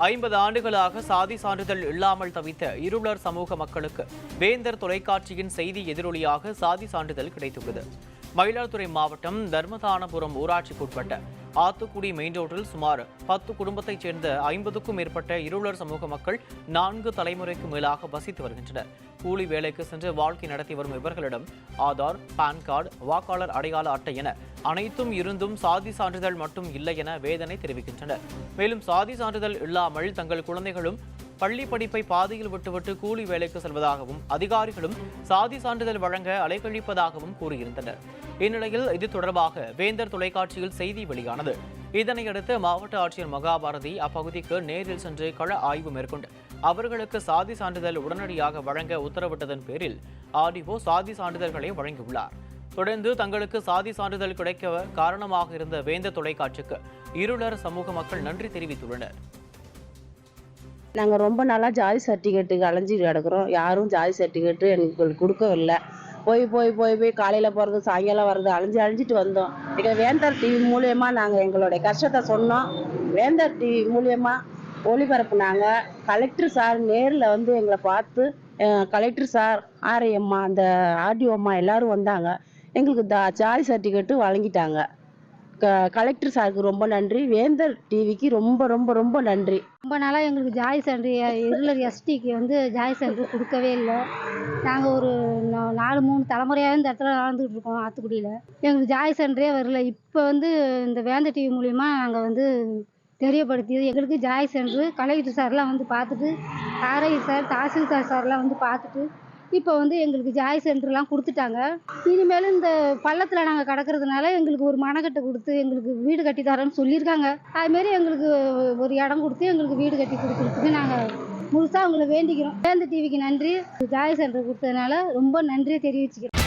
50 ஆண்டுகளாக சாதி சான்றிதழ் இல்லாமல் தவித்த இருளர் சமூக மக்களுக்கு வேந்தர் தொலைக்காட்சியின் செய்தி எதிரொலியாக சாதி சான்றிதழ் கிடைத்துள்ளது. மயிலாடுதுறை மாவட்டம் தர்மதானபுரம் ஊராட்சிக்குட்பட்ட ஆத்துக்குடி மெயின் ரோட்டில் சுமார் 10 குடும்பத்தைச் சேர்ந்த 50க்கும் மேற்பட்ட இருளர் சமூக மக்கள் 4 தலைமுறைக்கு மேலாக வசித்து வருகின்றனர். கூலி வேலைக்கு சென்று வாழ்க்கை நடத்தி வரும் இவர்களிடம் ஆதார், பான் கார்டு, வாக்காளர் அடையாள அட்டை என அனைத்தும் இருந்தும் சாதி சான்றிதழ் மட்டும் இல்லை என வேதனை தெரிவிக்கின்றனர். மேலும் சாதி சான்றிதழ் இல்லாமல் தங்கள் குழந்தைகளும் பள்ளி படிப்பை பாதியில் விட்டுவிட்டு கூலி வேலைக்கு செல்வதாகவும் அதிகாரிகளும் சாதி சான்றிதழ் வழங்க அலைக்கழிப்பதாகவும் கூறியிருந்தனர். இந்நிலையில் இது தொடர்பாக வேந்தர் தொலைக்காட்சியில் செய்தி வெளியானது. இதனையடுத்து மாவட்ட ஆட்சியர் மகாபாரதி அப்பகுதிக்கு நேரில் சென்று கள ஆய்வு மேற்கொண்டு அவர்களுக்கு சாதி சான்றிதழ் உடனடியாக வழங்க உத்தரவிட்டதன் பேரில் ஆர்டிஓ சாதி சான்றிதழ்களை வழங்கியுள்ளார். தொடர்ந்து தங்களுக்கு சாதி சான்றிதழ் கிடைக்க காரணமாக இருந்த வேந்தர் தொலைக்காட்சிக்கு இருளர் சமூக மக்கள் நன்றி தெரிவித்துள்ளனர். நாங்கள் ரொம்ப நாளாக ஜாதி சர்டிஃபிகேட்டுக்கு அலைஞ்சிட்டு கிடக்குறோம். யாரும் ஜாதி சர்டிஃபிகேட்டு எங்களுக்கு கொடுக்கவில்லை. போய் காலையில் போகிறது சாயங்காலம் வர்றது அலைஞ்சிட்டு வந்தோம். எங்கள் வேந்தர் டிவி மூலயமா நாங்கள் எங்களுடைய கஷ்டத்தை சொன்னோம். வேந்தர் டிவி மூலயமா ஒளிபரப்புனாங்க. கலெக்டர் சார் நேரில் வந்து எங்களை பார்த்து கலெக்டர் சார், ஆர்ஐஎம்மா, அந்த ஆர்டிஓ அம்மா எல்லாரும் வந்தாங்க. எங்களுக்கு ஜாதி சர்டிஃபிகேட்டு வழங்கிட்டாங்க. கலெக்டர் சாருக்கு ரொம்ப நன்றி. வேந்தர் டிவிக்கு ரொம்ப ரொம்ப ரொம்ப நன்றி. ரொம்ப நாளாக எங்களுக்கு ஜாதி சான்றிதழ் இருளர் எஸ்டிக்கு வந்து ஜாதி சான்றிதழ் கொடுக்கவே இல்லை. நாங்கள் ஒரு 3 தலைமுறையாக இந்த இடத்துல வாழ்ந்துக்கிட்டு இருக்கோம் ஆத்துக்குடியில். எங்களுக்கு ஜாதி சான்றிதழே வரல. இப்போ வந்து இந்த வேந்தர் டிவி மூலிமா நாங்கள் வந்து தெரியப்படுத்தியது. எங்களுக்கு ஜாதி சான்று கலெக்டர் சார்லாம் வந்து பார்த்துட்டு, ஆர்ஐ சார், தாசில்தார் சார்லாம் வந்து பார்த்துட்டு இப்போ வந்து எங்களுக்கு ஜாதி சான்றுலாம் கொடுத்துட்டாங்க. இனிமேல் இந்த பள்ளத்தில் நாங்கள் கிடக்கிறதுனால எங்களுக்கு ஒரு மனக்கட்டை கொடுத்து எங்களுக்கு வீடு கட்டி தரேன்னு சொல்லியிருக்காங்க. அதுமாரி எங்களுக்கு ஒரு இடம் கொடுத்து எங்களுக்கு வீடு கட்டி கொடுக்குறதுக்கு நாங்கள் முழுசாக அவங்கள வேண்டிக்கிறோம். வேந்தர் டிவிக்கு நன்றி. ஜாதி சான்று கொடுத்ததுனால ரொம்ப நன்றியை தெரிவிச்சுக்கிறோம்.